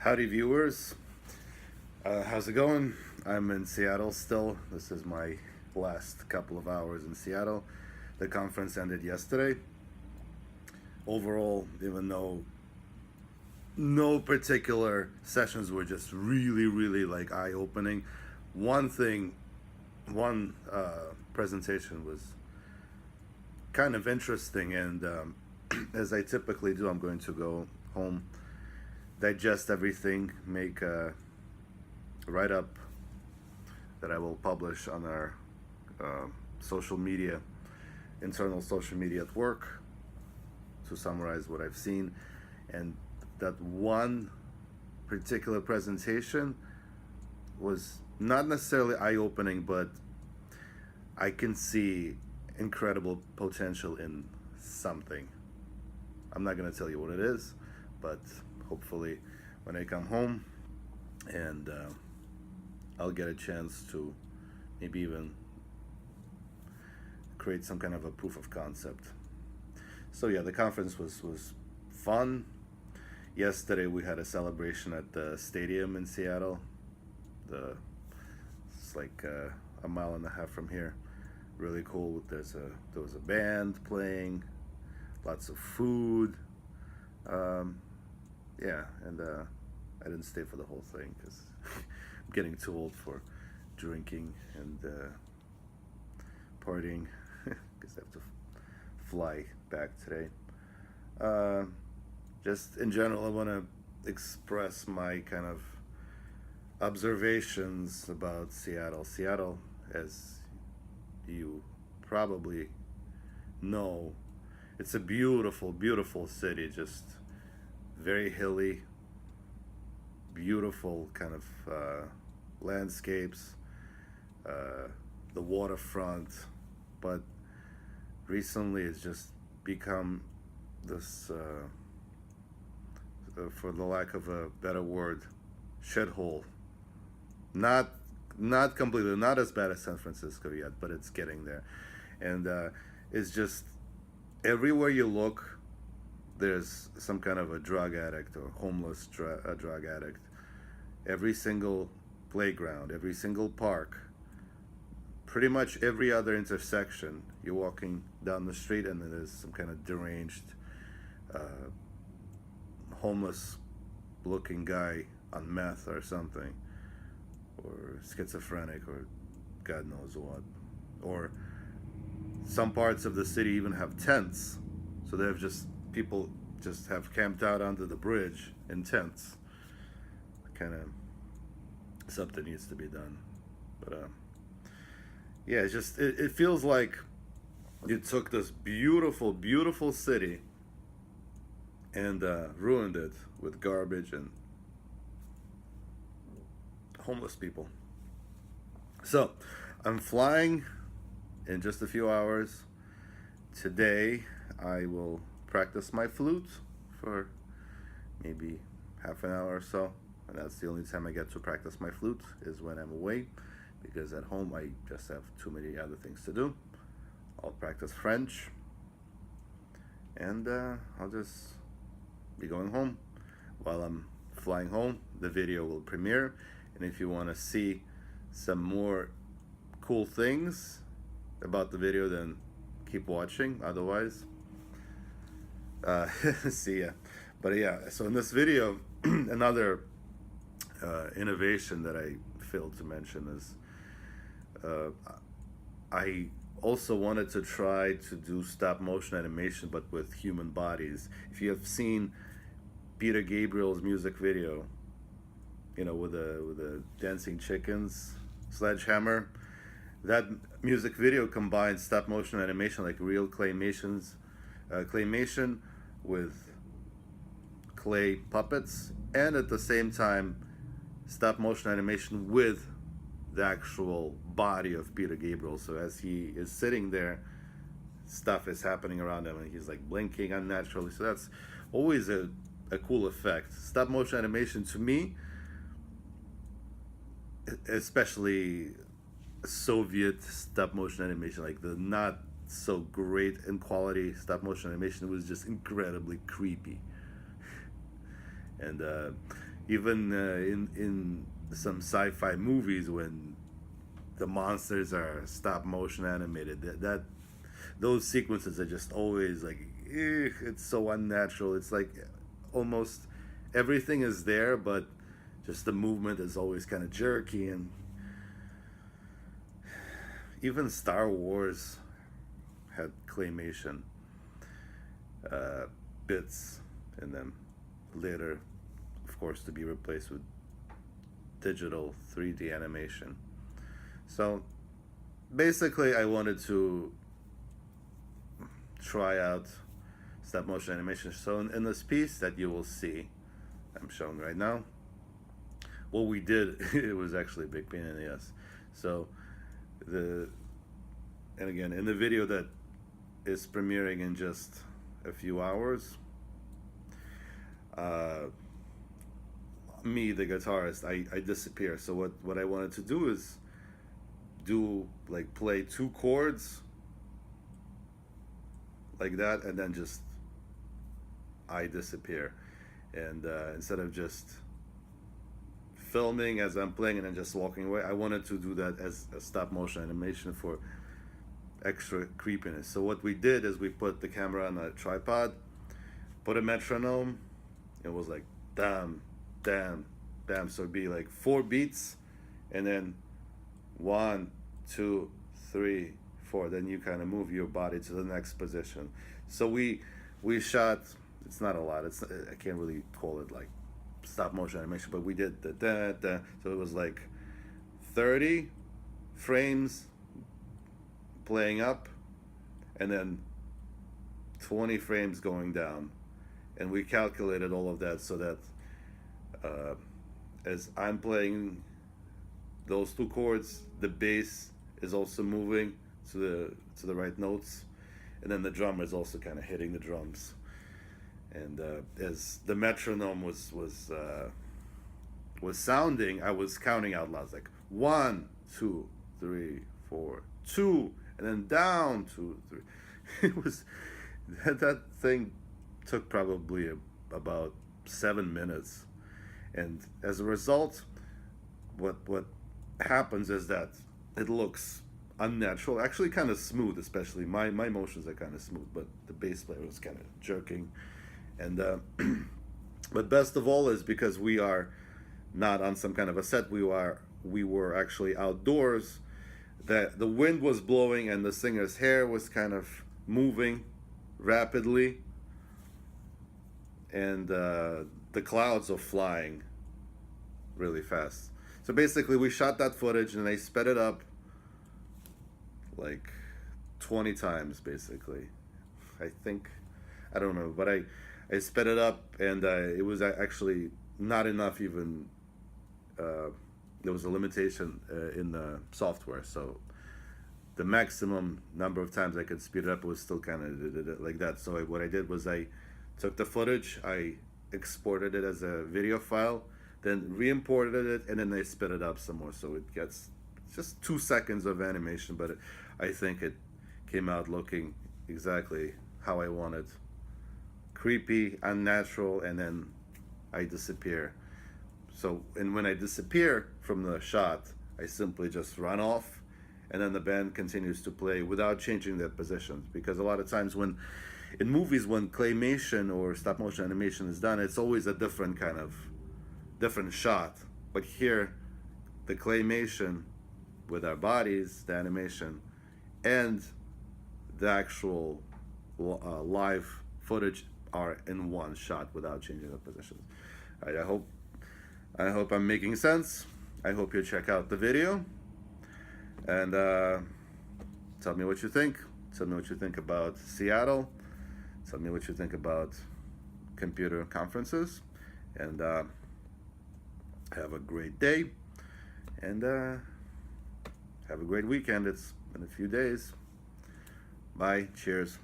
Howdy, viewers. How's it going? I'm in Seattle still. This is my last couple of hours in Seattle. The conference ended yesterday. Overall, even though no particular sessions were just really like eye-opening, one presentation was kind of interesting, and as I typically do, I'm going to go home, digest everything, make a write-up that I will publish on our social media, internal social media at work, to summarize what I've seen. And that one particular presentation was not necessarily eye-opening, but I can see incredible potential in something. I'm not going to tell you what it is, but hopefully when I come home and I'll get a chance to maybe even create some kind of a proof of concept. So yeah, the conference was fun. Yesterday we had a celebration at the stadium in Seattle. It's like a mile and a half from here. Really cool. There was a band playing, lots of food. Yeah, and I didn't stay for the whole thing because I'm getting too old for drinking and partying because I have to fly back today. Just in general, I want to express my kind of observations about Seattle. Seattle, as you probably know, it's a beautiful city, just very hilly, beautiful kind of landscapes, the waterfront, but recently it's just become this, for the lack of a better word, shithole. Not completely, not as bad as San Francisco yet, but it's getting there. And it's just everywhere you look, there's some kind of a drug addict or homeless drug addict. Every single playground, every single park, pretty much every other intersection, you're walking down the street and there's some kind of deranged, homeless looking guy on meth or something, or schizophrenic, or God knows what. Or some parts of the city even have tents, so they have just people just have camped out under the bridge in tents. Kind of something needs to be done, but yeah, it's just it feels like you took this beautiful city and ruined it with garbage and homeless people. So I'm flying in just a few hours. Today I will practice my flute for maybe half an hour or so, and that's the only time I get to practice my flute, is when I'm away, because at home I just have too many other things to do. I'll practice French, and I'll just be going home. While I'm flying home, the video will premiere, and if you want to see some more cool things about the video, then keep watching. Otherwise, see ya. But yeah, so in this video, another innovation that I failed to mention is I also wanted to try to do stop motion animation, but with human bodies. If you have seen Peter Gabriel's music video, you know, with the dancing chickens, Sledgehammer, that music video combines stop motion animation, like real claymation with clay puppets, and at the same time stop motion animation with the actual body of Peter Gabriel. So as he is sitting there, stuff is happening around him and he's like blinking unnaturally. So that's always a cool effect. Stop motion animation, to me, especially Soviet stop motion animation, like the not so great in quality stop motion animation, was just incredibly creepy. And Even in some sci-fi movies, when the monsters are stop motion animated, that those sequences are just always like, it's so unnatural. It's like almost everything is there, but just the movement is always kind of jerky. And even Star Wars had claymation bits in them later, of course, to be replaced with digital 3D animation. So basically, I wanted to try out stop motion animation. So in this piece that you will see, I'm showing right now, what we did, it was actually a big pain in the ass. So and again, in the video that is premiering in just a few hours, me, the guitarist, I disappear. So what I wanted to do is play two chords like that, and then just I disappear. And instead of just filming as I'm playing and then just walking away, I wanted to do that as a stop motion animation for extra creepiness. So what we did is we put the camera on a tripod, put a metronome. It was like dam, dam, dam. So it'd be like 4 beats, and then 1, 2, 3, 4. Then you kind of move your body to the next position. So we shot. It's not a lot. I can't really call it like stop motion animation, but we did the da da. So it was like 30 frames playing up, and then 20 frames going down, and we calculated all of that so that as I'm playing those 2 chords, the bass is also moving to the right notes, and then the drummer is also kind of hitting the drums. And as the metronome was sounding, I was counting out loud. It's like 1, 2, 3, 4, 2, and then down 2, 3. It was that thing took probably about 7 minutes, and as a result, what happens is that it looks unnatural, actually kind of smooth. Especially my motions are kind of smooth, but the bass player was kind of jerking. And but best of all is because we are not on some kind of a set, we were actually outdoors, that the wind was blowing and the singer's hair was kind of moving rapidly, and the clouds are flying really fast. So basically we shot that footage and I sped it up like 20 times basically. I think, I don't remember, but I sped it up, and it was actually not enough even. There was a limitation in the software, so the maximum number of times I could speed it up was still kind of like that. So what I did was I took the footage, I exported it as a video file, then re-imported it, and then I sped it up some more, so it gets just 2 seconds of animation, but I think it came out looking exactly how I wanted. Creepy, unnatural, and then I disappear. So, and when I disappear from the shot, I simply just run off, and then the band continues to play without changing their positions. Because a lot of times when in movies, when claymation or stop motion animation is done, it's always a different shot. But here, the claymation with our bodies, the animation, and the actual live footage are in one shot without changing the positions. Right, I hope I'm making sense. I hope you check out the video, and tell me what you think. Tell me what you think about Seattle. Tell me what you think about computer conferences, and have a great day, and have a great weekend. It's in a few days. Bye. Cheers.